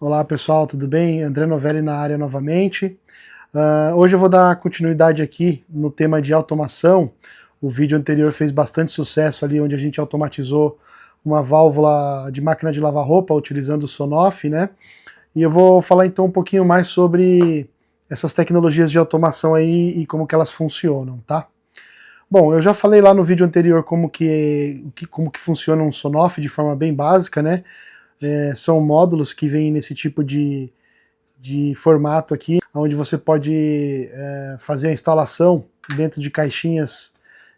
Olá pessoal, tudo bem? André Novelli na área novamente. Hoje eu vou dar continuidade aqui no tema de automação. O vídeo anterior fez bastante sucesso ali, onde a gente automatizou uma válvula de máquina de lavar roupa utilizando o Sonoff, né? E eu vou falar então um pouquinho mais sobre essas tecnologias de automação aí e como que elas funcionam, tá? Bom, eu já falei lá no vídeo anterior como que funciona um Sonoff de forma bem básica, né? São módulos que vêm nesse tipo de formato aqui, onde você pode fazer a instalação dentro de caixinhas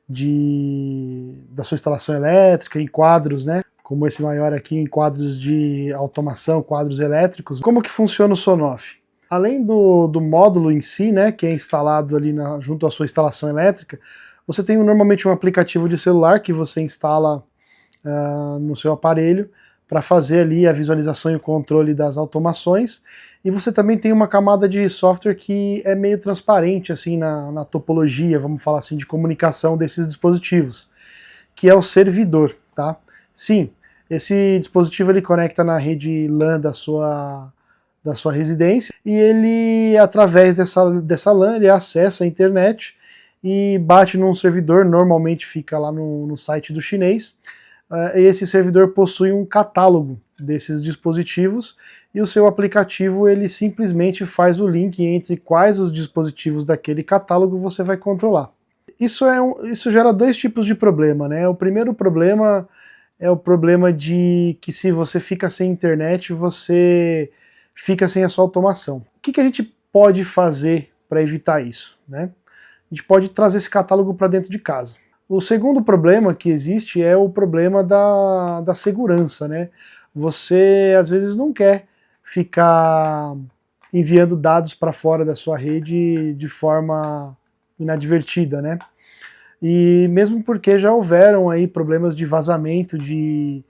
da sua instalação elétrica, em quadros, né? Como esse maior aqui, em quadros de automação, quadros elétricos. Como que funciona o Sonoff? Além do módulo em si, né, que é instalado ali junto à sua instalação elétrica, você tem normalmente um aplicativo de celular que você instala no seu aparelho para fazer ali a visualização e o controle das automações, e você também tem uma camada de software que é meio transparente assim na topologia, vamos falar assim, de comunicação desses dispositivos, que é o servidor, tá? Sim, esse dispositivo ele conecta na rede LAN da sua residência, e ele, através dessa LAN, ele acessa a internet e bate num servidor, normalmente fica lá no site do chinês. Esse servidor possui um catálogo desses dispositivos e o seu aplicativo ele simplesmente faz o link entre quais os dispositivos daquele catálogo você vai controlar. Isso gera dois tipos de problema, né? O primeiro problema é o problema de que se você fica sem internet, você fica sem a sua automação. O que a gente pode fazer para evitar isso, né? A gente pode trazer esse catálogo para dentro de casa. O segundo problema que existe é o problema da segurança, né? Você às vezes não quer ficar enviando dados para fora da sua rede de forma inadvertida, né? E mesmo porque já houveram aí problemas de vazamento de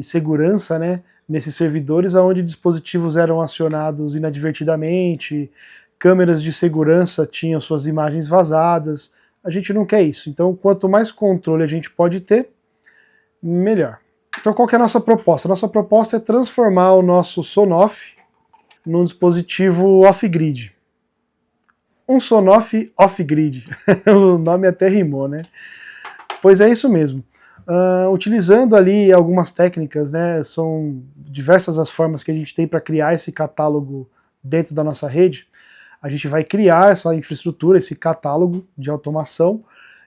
segurança, né? Nesses servidores, onde dispositivos eram acionados inadvertidamente, câmeras de segurança tinham suas imagens vazadas. A gente não quer isso. Então, quanto mais controle a gente pode ter, melhor. Então, qual que é a nossa proposta? A nossa proposta é transformar o nosso Sonoff num dispositivo off-grid. Um Sonoff off-grid. O nome até rimou, né? Pois é isso mesmo. Utilizando ali algumas técnicas, né? São diversas as formas que a gente tem para criar esse catálogo dentro da nossa rede. A gente vai criar essa infraestrutura, esse catálogo de automação,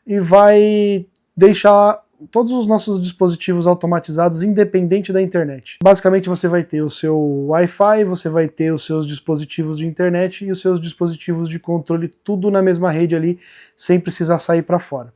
e vai deixar todos os nossos dispositivos automatizados independente da internet. Basicamente você vai ter o seu Wi-Fi, você vai ter os seus dispositivos de internet e os seus dispositivos de controle, tudo na mesma rede ali, sem precisar sair para fora.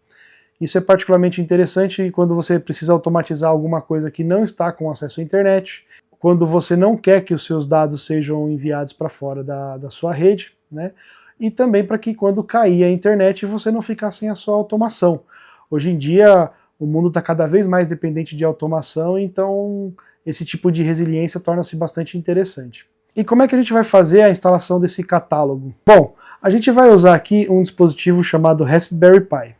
Isso é particularmente interessante quando você precisa automatizar alguma coisa que não está com acesso à internet, quando você não quer que os seus dados sejam enviados para fora da sua rede, né? E também para que quando cair a internet você não ficar sem a sua automação. Hoje em dia o mundo está cada vez mais dependente de automação, então esse tipo de resiliência torna-se bastante interessante. E como é que a gente vai fazer a instalação desse catálogo? Bom, a gente vai usar aqui um dispositivo chamado Raspberry Pi.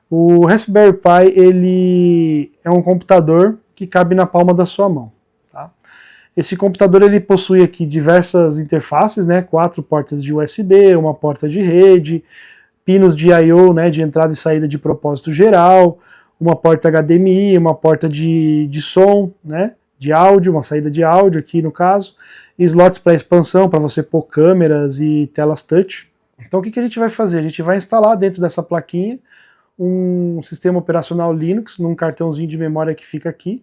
O Raspberry Pi ele é um computador que cabe na palma da sua mão. Esse computador ele possui aqui diversas interfaces, né, 4 portas de USB, uma porta de rede, pinos de I/O, né, de entrada e saída de propósito geral, uma porta HDMI, uma porta de som, né, de áudio, uma saída de áudio aqui no caso, e slots para expansão, para você pôr câmeras e telas touch. Então o que a gente vai fazer? A gente vai instalar dentro dessa plaquinha um sistema operacional Linux, num cartãozinho de memória que fica aqui,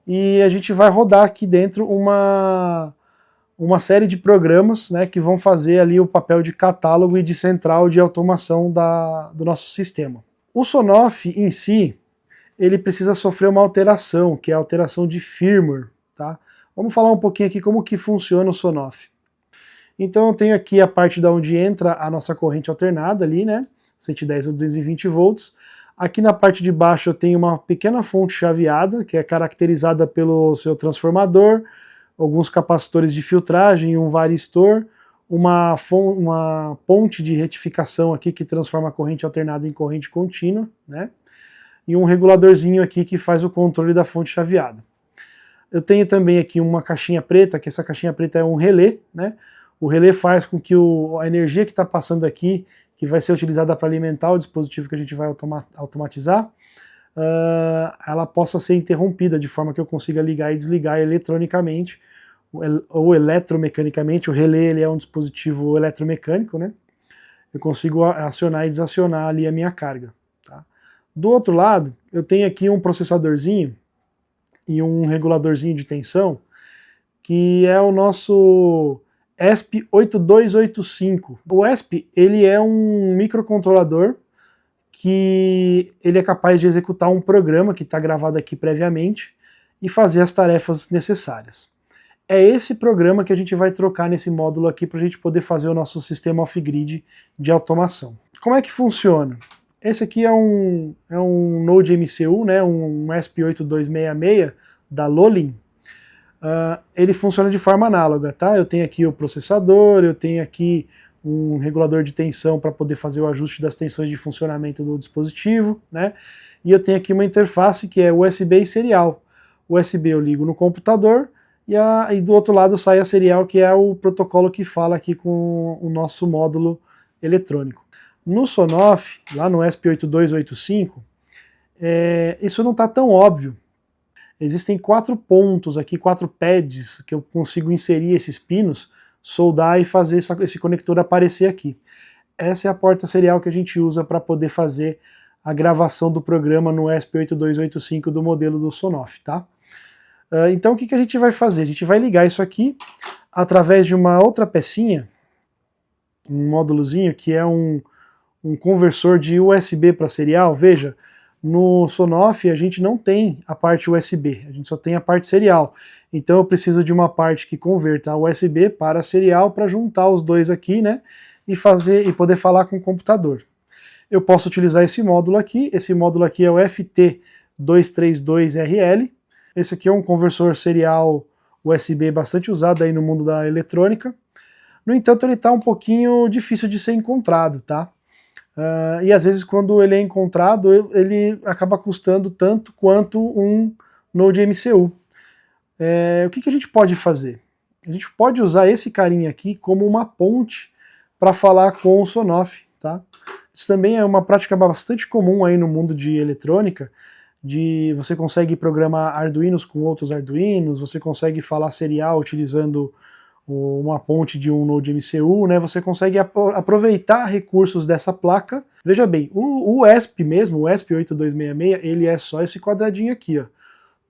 e a gente vai rodar aqui dentro uma série de programas, né, que vão fazer ali o papel de catálogo e de central de automação do nosso sistema. O Sonoff em si, ele precisa sofrer uma alteração, que é a alteração de firmware, tá? Vamos falar um pouquinho aqui como que funciona o Sonoff. Então eu tenho aqui a parte da onde entra a nossa corrente alternada ali, né, 110 ou 220 volts. Aqui na parte de baixo eu tenho uma pequena fonte chaveada, que é caracterizada pelo seu transformador, alguns capacitores de filtragem, um varistor, uma ponte de retificação aqui que transforma a corrente alternada em corrente contínua, né? E um reguladorzinho aqui que faz o controle da fonte chaveada. Eu tenho também aqui uma caixinha preta, que essa caixinha preta é um relé, né? O relé faz com que a energia que está passando aqui, que vai ser utilizada para alimentar o dispositivo que a gente vai automatizar, ela possa ser interrompida, de forma que eu consiga ligar e desligar eletronicamente, ou eletromecanicamente. O relé ele é um dispositivo eletromecânico, né? Eu consigo acionar e desacionar ali a minha carga. Tá? Do outro lado, eu tenho aqui um processadorzinho e um reguladorzinho de tensão, que é o nosso ESP8285. O ESP ele é um microcontrolador que ele é capaz de executar um programa que está gravado aqui previamente e fazer as tarefas necessárias. É esse programa que a gente vai trocar nesse módulo aqui para a gente poder fazer o nosso sistema off-grid de automação. Como é que funciona? Esse aqui é um Node MCU, né, um ESP8266 da Lolin. Ele funciona de forma análoga, tá? Eu tenho aqui o processador, eu tenho aqui um regulador de tensão para poder fazer o ajuste das tensões de funcionamento do dispositivo, né? E eu tenho aqui uma interface que é USB e serial. O USB eu ligo no computador e do outro lado sai a serial, que é o protocolo que fala aqui com o nosso módulo eletrônico. No Sonoff, lá no ESP8285, isso não está tão óbvio. Existem 4 pontos aqui, 4 pads que eu consigo inserir esses pinos, soldar e fazer esse conector aparecer aqui. Essa é a porta serial que a gente usa para poder fazer a gravação do programa no ESP8285 do modelo do Sonoff, tá? Então o que a gente vai fazer? A gente vai ligar isso aqui através de uma outra pecinha, um módulozinho que é um conversor de USB para serial. Veja, no Sonoff a gente não tem a parte USB, a gente só tem a parte serial. Então eu preciso de uma parte que converta a USB para serial para juntar os dois aqui, né? E poder falar com o computador. Eu posso utilizar esse módulo aqui é o FT232RL. Esse aqui é um conversor serial USB bastante usado aí no mundo da eletrônica. No entanto, ele está um pouquinho difícil de ser encontrado, tá? E às vezes quando ele é encontrado, ele acaba custando tanto quanto um Node MCU. O que a gente pode fazer? A gente pode usar esse carinha aqui como uma ponte para falar com o Sonoff, tá? Isso também é uma prática bastante comum aí no mundo de eletrônica, você consegue programar Arduinos com outros Arduinos, você consegue falar serial utilizando uma ponte de um Node MCU, né? Você consegue aproveitar recursos dessa placa. Veja bem, o ESP mesmo, o ESP8266, ele é só esse quadradinho aqui, ó.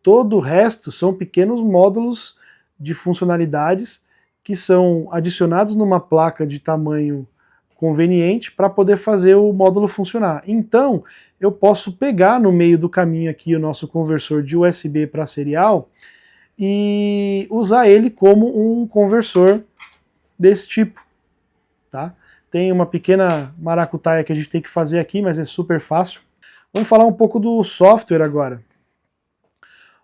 Todo o resto são pequenos módulos de funcionalidades que são adicionados numa placa de tamanho conveniente para poder fazer o módulo funcionar. Então, eu posso pegar no meio do caminho aqui o nosso conversor de USB para serial e usar ele como um conversor desse tipo, tá? Tem uma pequena maracutaia que a gente tem que fazer aqui, mas é super fácil. Vamos falar um pouco do software agora.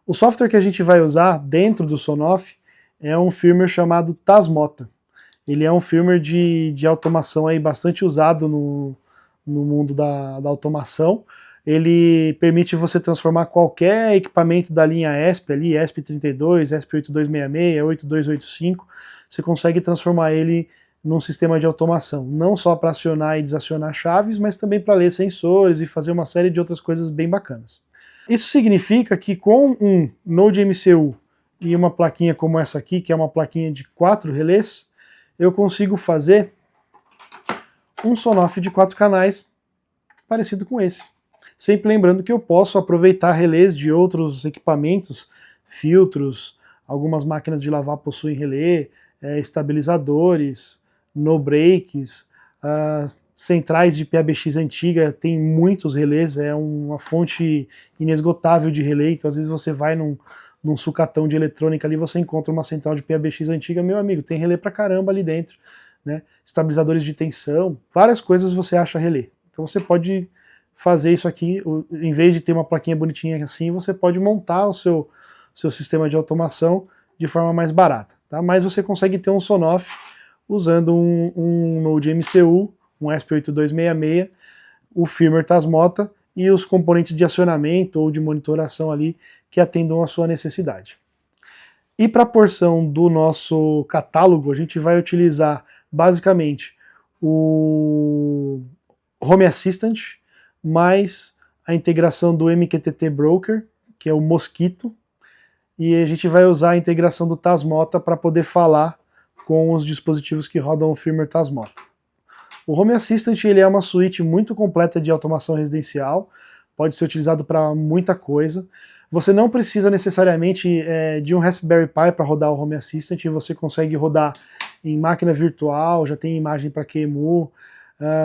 O software que a gente vai usar dentro do Sonoff é um firmware chamado Tasmota. Ele é um firmware de automação aí bastante usado no mundo da automação. Ele permite você transformar qualquer equipamento da linha ESP, ali, ESP32, ESP8266, 8285, você consegue transformar ele num sistema de automação, não só para acionar e desacionar chaves, mas também para ler sensores e fazer uma série de outras coisas bem bacanas. Isso significa que com um Node MCU e uma plaquinha como essa aqui, que é uma plaquinha de 4 relés, eu consigo fazer um Sonoff de 4 canais parecido com esse. Sempre lembrando que eu posso aproveitar relés de outros equipamentos, filtros, algumas máquinas de lavar possuem relé, estabilizadores, no-breaks, centrais de PABX antiga tem muitos relés, é uma fonte inesgotável de relé, então às vezes você vai num sucatão de eletrônica ali, você encontra uma central de PABX antiga, meu amigo, tem relé pra caramba ali dentro, né? Estabilizadores de tensão, várias coisas você acha relé. Então você pode fazer isso aqui, em vez de ter uma plaquinha bonitinha assim, você pode montar o seu sistema de automação de forma mais barata, tá? Mas você consegue ter um Sonoff usando um Node MCU, um ESP8266, o firmware Tasmota e os componentes de acionamento ou de monitoração ali que atendam à sua necessidade. E para a porção do nosso catálogo, a gente vai utilizar basicamente o Home Assistant, mais a integração do MQTT Broker, que é o Mosquito, e a gente vai usar a integração do Tasmota para poder falar com os dispositivos que rodam o firmware Tasmota. O Home Assistant ele é uma suíte muito completa de automação residencial, pode ser utilizado para muita coisa. Você não precisa necessariamente de um Raspberry Pi para rodar o Home Assistant, você consegue rodar em máquina virtual, já tem imagem para QEMU,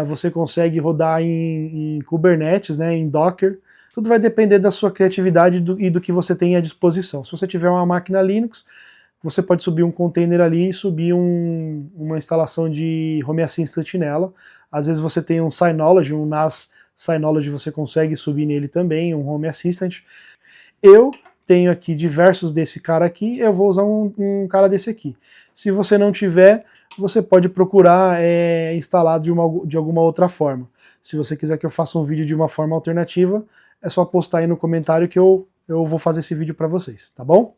você consegue rodar em Kubernetes, né, em Docker. Tudo vai depender da sua criatividade e do que você tem à disposição. Se você tiver uma máquina Linux, você pode subir um container ali e subir uma instalação de Home Assistant nela. Às vezes você tem um Synology, um NAS Synology, você consegue subir nele também, um Home Assistant. Eu tenho aqui diversos desse cara aqui, eu vou usar um cara desse aqui. Se você não tiver, você pode procurar instalado de alguma outra forma. Se você quiser que eu faça um vídeo de uma forma alternativa, é só postar aí no comentário que eu vou fazer esse vídeo para vocês, tá bom?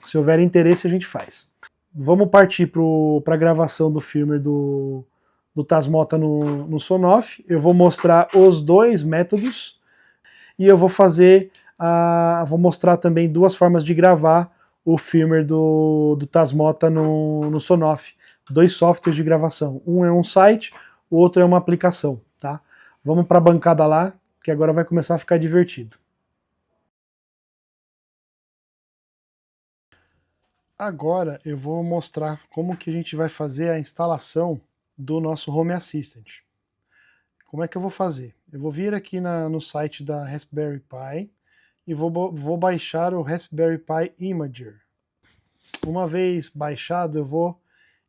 Se houver interesse, a gente faz. Vamos partir para a gravação do firmware do Tasmota no Sonoff. Eu vou mostrar os dois métodos e eu vou vou mostrar também duas formas de gravar o firmware do Tasmota no Sonoff. Dois softwares de gravação. Um é um site, o outro é uma aplicação, tá? Vamos para a bancada lá, que agora vai começar a ficar divertido. Agora eu vou mostrar como que a gente vai fazer a instalação do nosso Home Assistant. Como é que eu vou fazer? Eu vou vir aqui no site da Raspberry Pi e vou baixar o Raspberry Pi Imager. Uma vez baixado, eu vou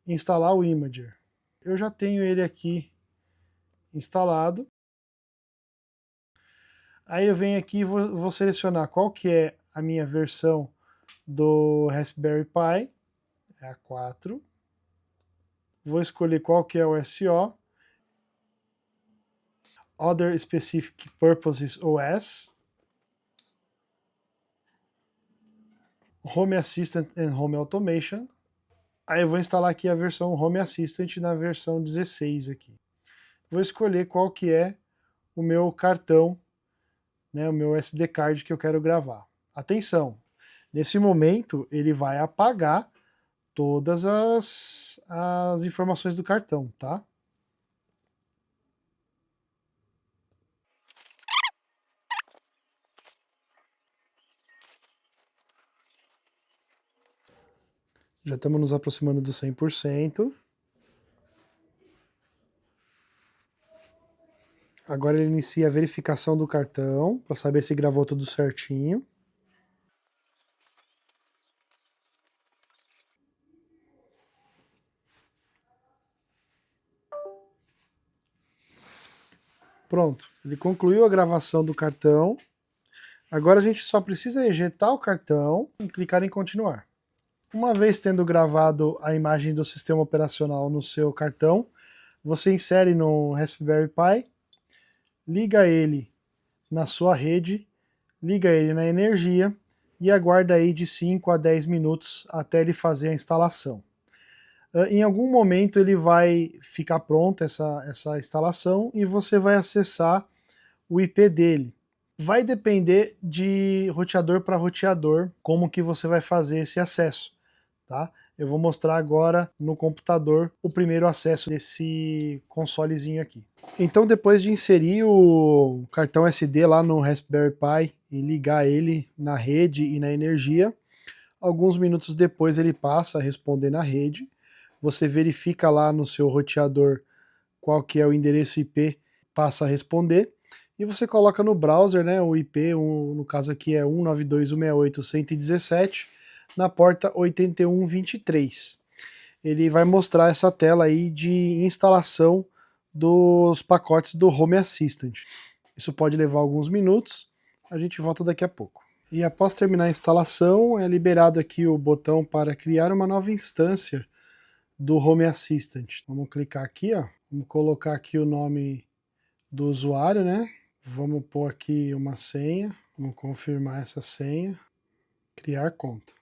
instalar o Imager. Eu já tenho ele aqui instalado. Aí eu venho aqui e vou selecionar qual que é a minha versão do Raspberry Pi, é a 4. Vou escolher qual que é o SO, Other Specific Purposes OS, Home Assistant and Home Automation. Aí eu vou instalar aqui a versão Home Assistant na versão 16 aqui. Vou escolher qual que é o meu cartão, né, o meu SD card que eu quero gravar. Atenção, nesse momento ele vai apagar todas as informações do cartão, tá? Já estamos nos aproximando do 100%. Agora ele inicia a verificação do cartão, para saber se gravou tudo certinho. Pronto, ele concluiu a gravação do cartão. Agora a gente só precisa ejetar o cartão e clicar em continuar. Uma vez tendo gravado a imagem do sistema operacional no seu cartão, você insere no Raspberry Pi, liga ele na sua rede, liga ele na energia e aguarda aí de 5 a 10 minutos até ele fazer a instalação. Em algum momento ele vai ficar pronta essa instalação e você vai acessar o IP dele. Vai depender de roteador para roteador como que você vai fazer esse acesso, tá? Eu vou mostrar agora no computador o primeiro acesso desse consolezinho aqui. Então depois de inserir o cartão SD lá no Raspberry Pi e ligar ele na rede e na energia, alguns minutos depois ele passa a responder na rede. Você verifica lá no seu roteador qual que é o endereço IP, passa a responder, e você coloca no browser, né, o IP, no caso aqui é 192.168.117, na porta 8123. Ele vai mostrar essa tela aí de instalação dos pacotes do Home Assistant. Isso pode levar alguns minutos, a gente volta daqui a pouco. E após terminar a instalação, é liberado aqui o botão para criar uma nova instância do Home Assistant. Vamos clicar aqui, ó. Vamos colocar aqui o nome do usuário, né? Vamos pôr aqui uma senha. Vamos confirmar essa senha. Criar conta.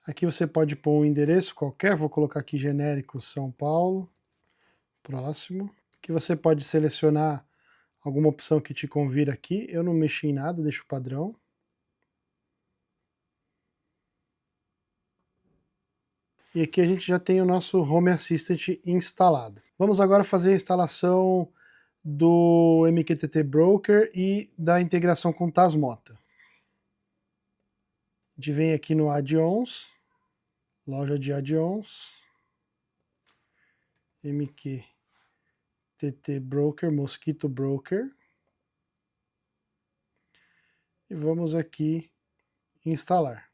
Aqui você pode pôr um endereço qualquer, vou colocar aqui genérico São Paulo, próximo. Aqui você pode selecionar alguma opção que te convira aqui, eu não mexi em nada, deixo o padrão. E aqui a gente já tem o nosso Home Assistant instalado. Vamos agora fazer a instalação do MQTT Broker e da integração com Tasmota. A gente vem aqui no Add-ons, loja de Add-ons, MQTT Broker, Mosquito Broker, e vamos aqui instalar.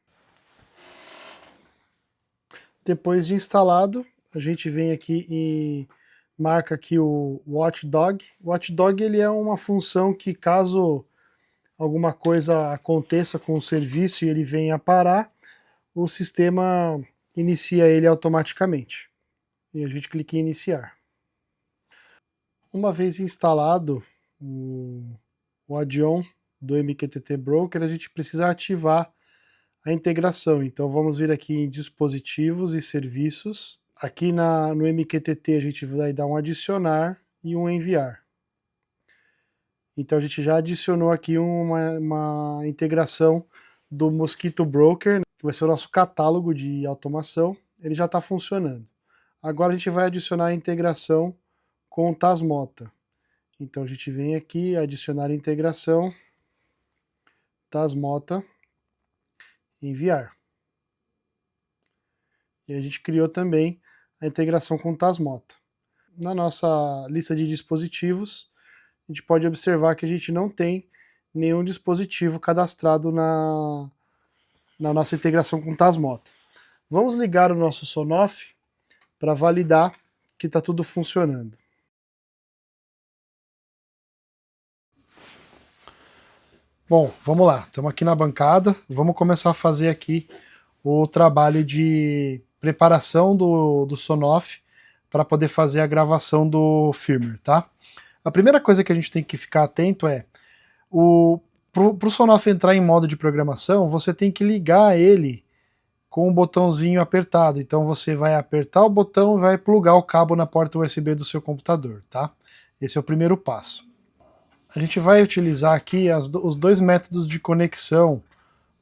Depois de instalado, a gente vem aqui e marca aqui o Watchdog. O Watchdog ele é uma função que, caso alguma coisa aconteça com o serviço e ele venha parar, o sistema inicia ele automaticamente. E a gente clica em iniciar. Uma vez instalado o add-on do MQTT Broker, a gente precisa ativar a integração. Então vamos vir aqui em dispositivos e serviços. Aqui no MQTT a gente vai dar um adicionar e um enviar. Então a gente já adicionou aqui uma integração do Mosquito Broker, que vai ser o nosso catálogo de automação. Ele já está funcionando. Agora a gente vai adicionar a integração com o Tasmota. Então a gente vem aqui, adicionar integração, Tasmota, enviar. E a gente criou também a integração com o Tasmota. Na nossa lista de dispositivos, a gente pode observar que a gente não tem nenhum dispositivo cadastrado na nossa integração com o Tasmota. Vamos ligar o nosso Sonoff para validar que está tudo funcionando. Bom, vamos lá, estamos aqui na bancada, vamos começar a fazer aqui o trabalho de preparação do Sonoff para poder fazer a gravação do firmware, tá? A primeira coisa que a gente tem que ficar atento é, para o Sonoff entrar em modo de programação, você tem que ligar ele com o botãozinho apertado. Então você vai apertar o botão e vai plugar o cabo na porta USB do seu computador, tá? Esse é o primeiro passo. A gente vai utilizar aqui os dois métodos de conexão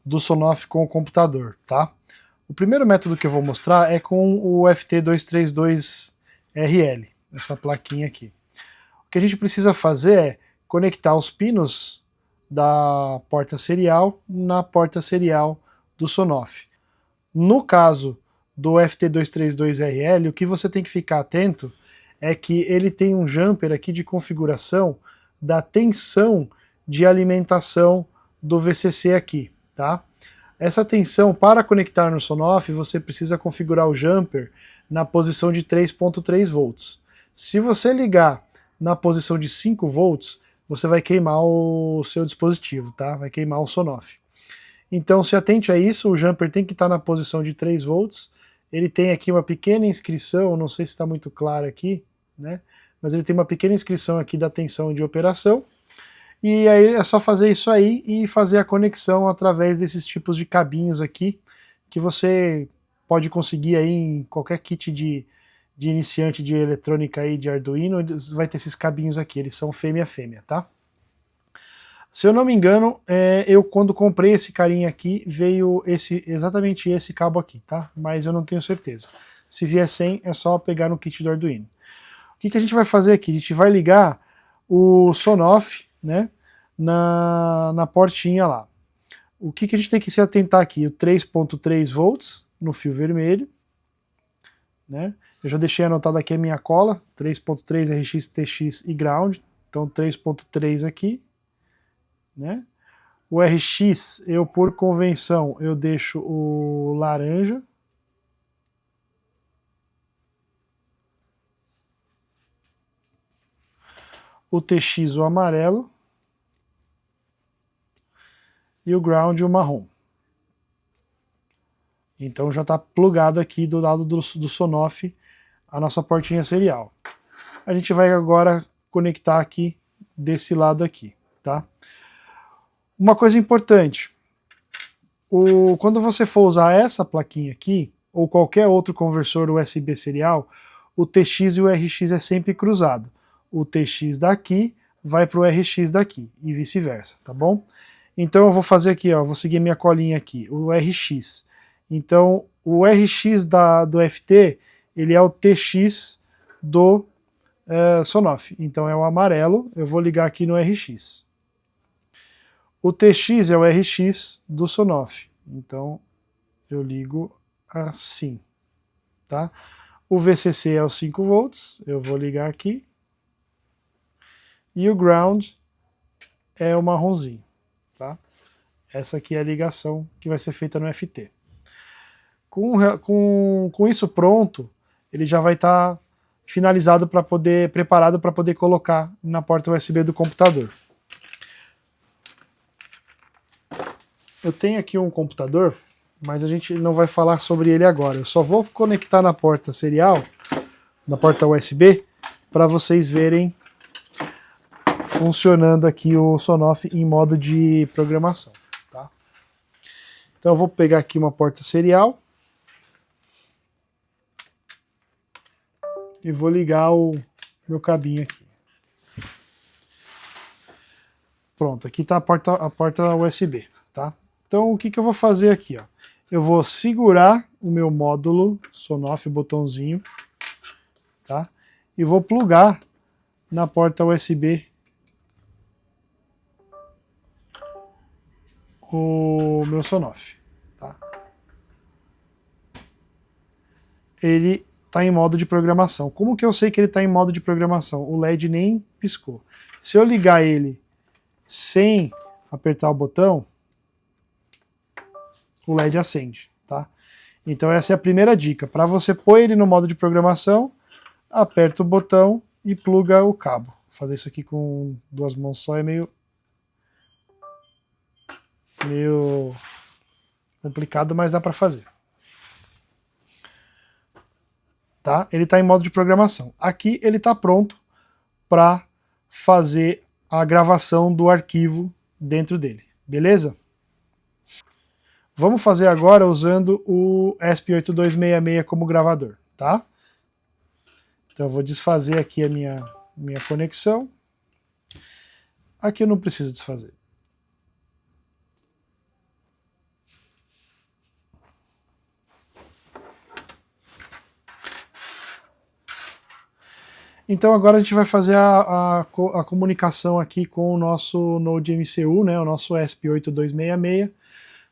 do Sonoff com o computador, tá? O primeiro método que eu vou mostrar é com o FT232RL, essa plaquinha aqui. O que a gente precisa fazer é conectar os pinos da porta serial na porta serial do Sonoff. No caso do FT232RL, o que você tem que ficar atento é que ele tem um jumper aqui de configuração da tensão de alimentação do VCC aqui, tá? Essa tensão, para conectar no Sonoff, você precisa configurar o jumper na posição de 3.3 volts. Se você ligar na posição de 5 volts, você vai queimar o seu dispositivo, tá? Vai queimar o Sonoff. Então se atente a isso, o jumper tem que estar na posição de 3 volts, ele tem aqui uma pequena inscrição, não sei se está muito claro aqui, né? Mas ele tem uma pequena inscrição aqui da tensão de operação, e aí é só fazer isso aí e fazer a conexão através desses tipos de cabinhos aqui, que você pode conseguir aí em qualquer kit de iniciante de eletrônica aí, de Arduino, vai ter esses cabinhos aqui, eles são fêmea-fêmea, tá? Se eu não me engano, eu quando comprei esse carinha aqui, veio exatamente esse cabo aqui, tá? Mas eu não tenho certeza. Se vier sem, é só pegar no kit do Arduino. O que a gente vai fazer aqui? A gente vai ligar o Sonoff, né, na portinha lá. O que a gente tem que se atentar aqui? O 3.3 volts no fio vermelho, né? Eu já deixei anotado aqui a minha cola, 3.3 RX, TX e ground, então 3.3 aqui, né? O RX, eu por convenção, eu deixo o laranja. O TX, o amarelo. E o ground, o marrom. Então já está plugado aqui do lado do Sonoff a nossa portinha serial. A gente vai agora conectar aqui desse lado aqui, tá? Uma coisa importante, Quando você for usar essa plaquinha aqui, ou qualquer outro conversor USB serial, o TX e o RX é sempre cruzado. O TX daqui vai para o RX daqui, e vice-versa, tá bom? Então eu vou fazer aqui, ó, vou seguir minha colinha aqui, o RX. Então o RX do FT, ele é o TX do Sonoff. Então é o amarelo, eu vou ligar aqui no RX. O TX é o RX do Sonoff. Então eu ligo assim, tá? O VCC é os 5 volts, eu vou ligar aqui. E o ground é o marronzinho, tá? Essa aqui é a ligação que vai ser feita no FT. Com isso pronto, ele já vai estar finalizado para poder, preparado para poder colocar na porta USB do computador. Eu tenho aqui um computador, mas a gente não vai falar sobre ele agora. Eu só vou conectar na porta serial, na porta USB, para vocês verem funcionando aqui o Sonoff em modo de programação. Tá? Então eu vou pegar aqui uma porta serial e vou ligar o meu cabinho aqui. Pronto, aqui está a porta USB. Tá? Então o que eu vou fazer aqui? Ó? Eu vou segurar o meu módulo Sonoff, botãozinho, tá? E vou plugar na porta USB o meu Sonoff. Tá? Ele está em modo de programação. Como que eu sei que ele está em modo de programação? O LED nem piscou. Se eu ligar ele sem apertar o botão, o LED acende. Tá? Então essa é a primeira dica. Para você pôr ele no modo de programação, aperta o botão e pluga o cabo. Fazer isso aqui com duas mãos só é meio complicado, mas dá para fazer. Tá? Ele está em modo de programação. Aqui ele está pronto para fazer a gravação do arquivo dentro dele. Beleza? Vamos fazer agora usando o ESP8266 como gravador. Tá? Então eu vou desfazer aqui a minha conexão. Aqui eu não preciso desfazer. Então agora a gente vai fazer a comunicação aqui com o nosso Node MCU, né, o nosso ESP8266,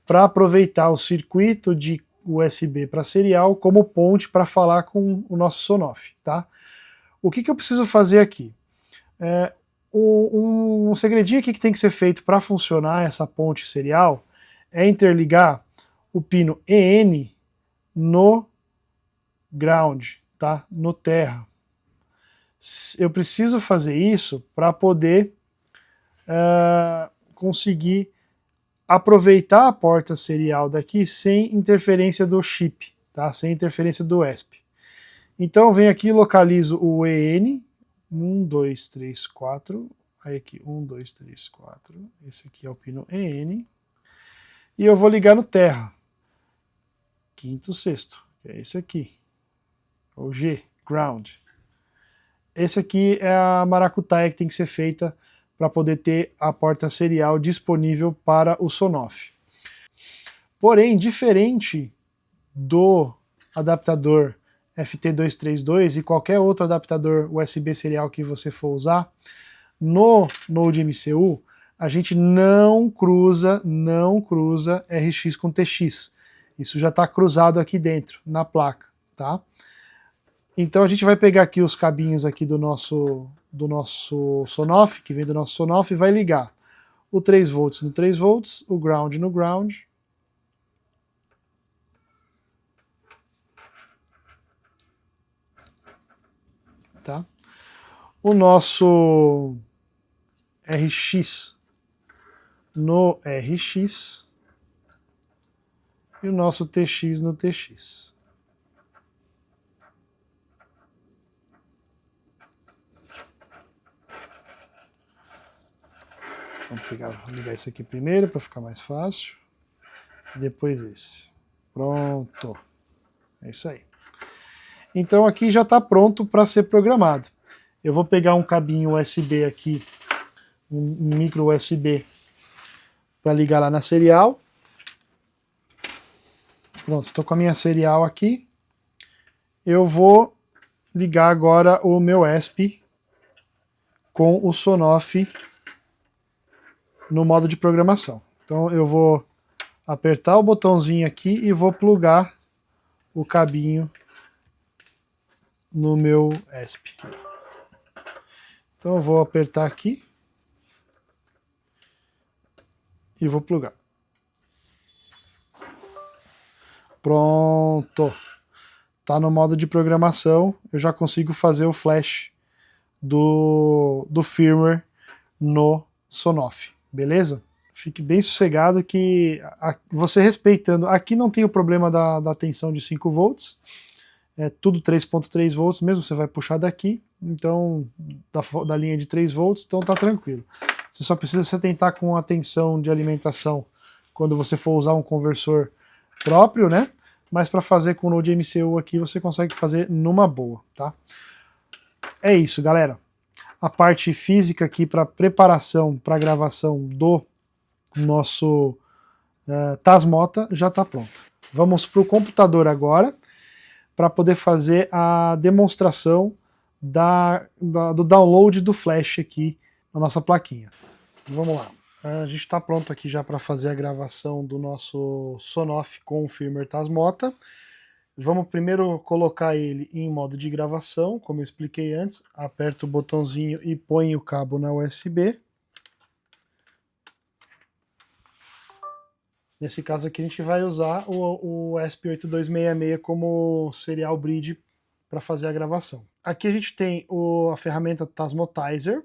para aproveitar o circuito de USB para serial como ponte para falar com o nosso Sonoff. Tá? O que eu preciso fazer aqui? Um segredinho aqui que tem que ser feito para funcionar essa ponte serial é interligar o pino EN no ground, tá? No terra. Eu preciso fazer isso para poder conseguir aproveitar a porta serial daqui sem interferência do chip, tá? Sem interferência do ESP. Então eu venho aqui e localizo o EN, 1, 2, 3, 4, aí aqui 1, 2, 3, 4, esse aqui é o pino EN, e eu vou ligar no terra, quinto, sexto, que é esse aqui, o G, ground. Esse aqui é a maracutaia que tem que ser feita para poder ter a porta serial disponível para o Sonoff. Porém, diferente do adaptador FT232 e qualquer outro adaptador USB serial que você for usar, no Node MCU, a gente não cruza RX com TX. Isso já está cruzado aqui dentro, na placa. Tá? Então a gente vai pegar aqui os cabinhos aqui do nosso Sonoff, que vem do nosso Sonoff, e vai ligar o 3 volts no 3 volts, o ground no ground. Tá? O nosso RX no RX e o nosso TX no TX. Vamos ligar isso aqui primeiro para ficar mais fácil. depois esse. Pronto. É isso aí. Então aqui já está pronto para ser programado. Eu vou pegar um cabinho USB aqui, um micro USB, para ligar lá na serial. Pronto, estou com a minha serial aqui. Eu vou ligar agora o meu ESP com o Sonoff no modo de programação. Então eu vou apertar o botãozinho aqui e vou plugar o cabinho no meu ESP. Então eu vou apertar aqui e vou plugar. Pronto. Tá no modo de programação, eu já consigo fazer o flash do firmware no Sonoff, beleza? Fique bem sossegado que você respeitando, aqui não tem o problema da tensão de 5 volts, é tudo 3.3 volts mesmo, você vai puxar daqui, então da linha de 3 volts, então tá tranquilo. Você só precisa se atentar com a tensão de alimentação quando você for usar um conversor próprio, né? Mas para fazer com o Node MCU aqui você consegue fazer numa boa, tá? É isso, galera. A parte física aqui para preparação, para gravação do nosso Tasmota já está pronta. Vamos para o computador agora para poder fazer a demonstração do download do flash aqui na nossa plaquinha. Vamos lá. A gente está pronto aqui já para fazer a gravação do nosso Sonoff com o firmware Tasmota. Vamos primeiro colocar ele em modo de gravação, como eu expliquei antes. Aperta o botãozinho e põe o cabo na USB. Nesse caso aqui a gente vai usar o ESP8266 como serial bridge para fazer a gravação. Aqui a gente tem a ferramenta Tasmotizer.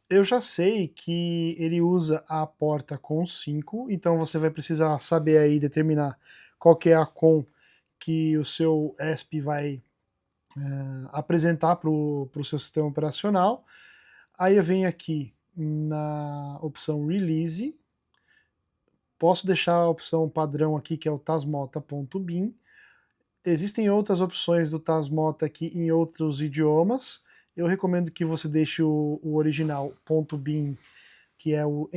Eu já sei que ele usa a porta COM 5, então você vai precisar saber aí determinar qual que é a COM que o seu ESP vai apresentar para o seu sistema operacional. Aí eu venho aqui na opção Release, posso deixar a opção padrão aqui que é o tasmota.bin. Existem outras opções do Tasmota aqui em outros idiomas. Eu recomendo que você deixe o original .bin, que é o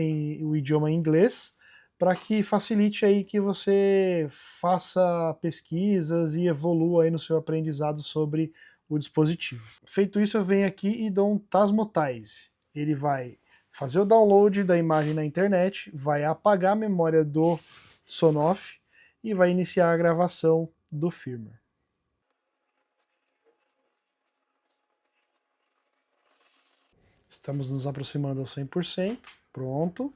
idioma inglês, para que facilite aí que você faça pesquisas e evolua aí no seu aprendizado sobre o dispositivo. Feito isso, eu venho aqui e dou um Tasmotize. Ele vai fazer o download da imagem na internet, vai apagar a memória do Sonoff e vai iniciar a gravação do firmware. Estamos nos aproximando ao 100%, pronto.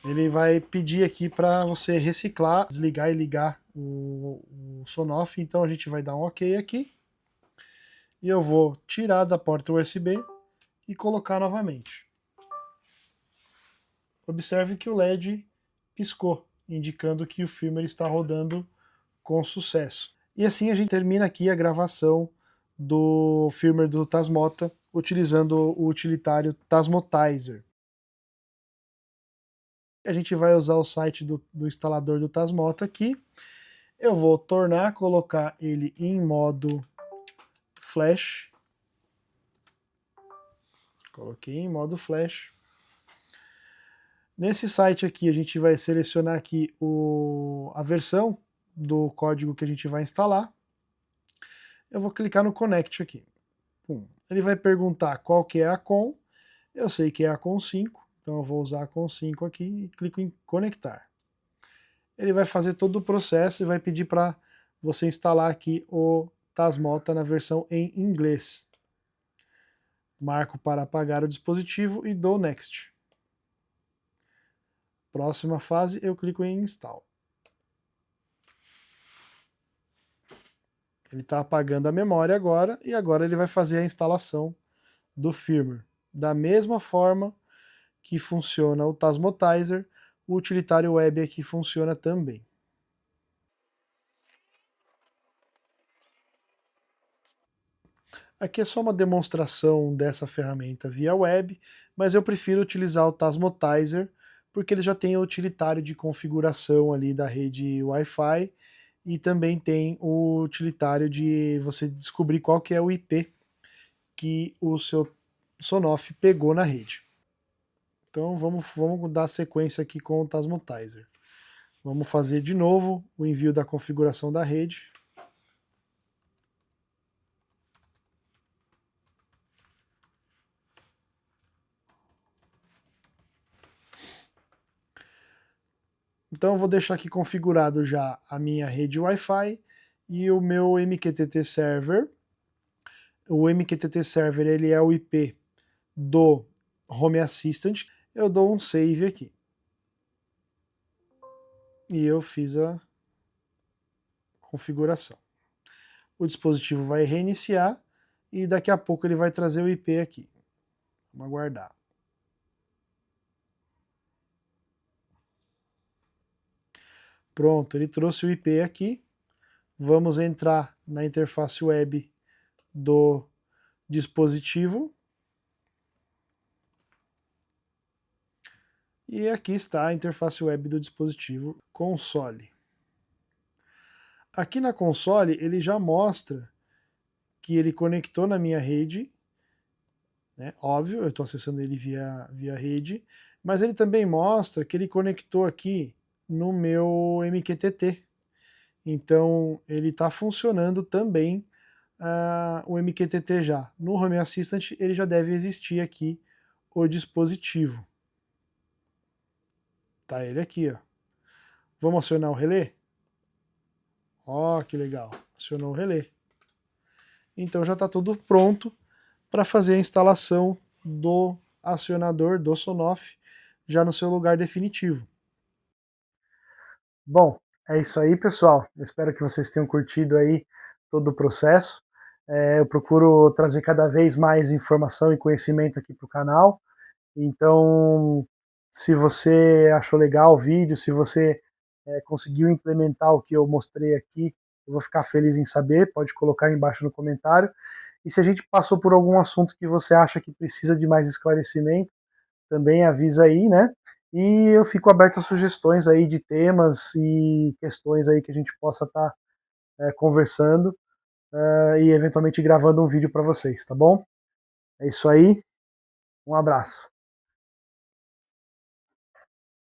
Ele vai pedir aqui para você reciclar, desligar e ligar o Sonoff, então a gente vai dar um OK aqui. E eu vou tirar da porta USB e colocar novamente. Observe que o LED piscou, indicando que o firmware está rodando com sucesso. E assim a gente termina aqui a gravação do firmware do Tasmota, utilizando o utilitário Tasmotizer. A gente vai usar o site do instalador do Tasmota aqui. Eu vou colocar ele em modo flash. Coloquei em modo flash. Nesse site aqui a gente vai selecionar aqui a versão do código que a gente vai instalar. Eu vou clicar no Connect aqui. Ele vai perguntar qual que é a COM. Eu sei que é a COM 5, então eu vou usar a COM 5 aqui e clico em Conectar. Ele vai fazer todo o processo e vai pedir para você instalar aqui o Tasmota na versão em inglês. Marco para apagar o dispositivo e dou Next. Próxima fase, eu clico em Install. Ele está apagando a memória agora, e agora ele vai fazer a instalação do firmware. Da mesma forma que funciona o Tasmotizer, o utilitário web aqui funciona também. Aqui é só uma demonstração dessa ferramenta via web, mas eu prefiro utilizar o Tasmotizer porque ele já tem o utilitário de configuração ali da rede Wi-Fi e também tem o utilitário de você descobrir qual que é o IP que o seu Sonoff pegou na rede. Então vamos dar sequência aqui com o Tasmatizer. Vamos fazer de novo o envio da configuração da rede. Então eu vou deixar aqui configurado já a minha rede Wi-Fi e o meu MQTT Server. O MQTT Server ele é o IP do Home Assistant. Eu dou um save aqui. E eu fiz a configuração. O dispositivo vai reiniciar e daqui a pouco ele vai trazer o IP aqui. Vamos aguardar. Pronto, ele trouxe o IP aqui. Vamos entrar na interface web do dispositivo. E aqui está a interface web do dispositivo console. Aqui na console ele já mostra que ele conectou na minha rede, né? Óbvio, eu estou acessando ele via rede, mas ele também mostra que ele conectou aqui no meu MQTT. Então ele está funcionando também o MQTT já. No Home Assistant ele já deve existir aqui o dispositivo. Tá ele aqui, ó. Vamos acionar o relé? Ó, que legal. Acionou o relé. Então já está tudo pronto para fazer a instalação do acionador do Sonoff já no seu lugar definitivo. Bom, é isso aí, pessoal. Eu espero que vocês tenham curtido aí todo o processo. Eu procuro trazer cada vez mais informação e conhecimento aqui para o canal. Então, se você achou legal o vídeo, se você conseguiu implementar o que eu mostrei aqui, eu vou ficar feliz em saber, pode colocar aí embaixo no comentário. E se a gente passou por algum assunto que você acha que precisa de mais esclarecimento, também avisa aí, né? E eu fico aberto a sugestões aí de temas e questões aí que a gente possa estar conversando e eventualmente gravando um vídeo para vocês, tá bom? É isso aí, um abraço.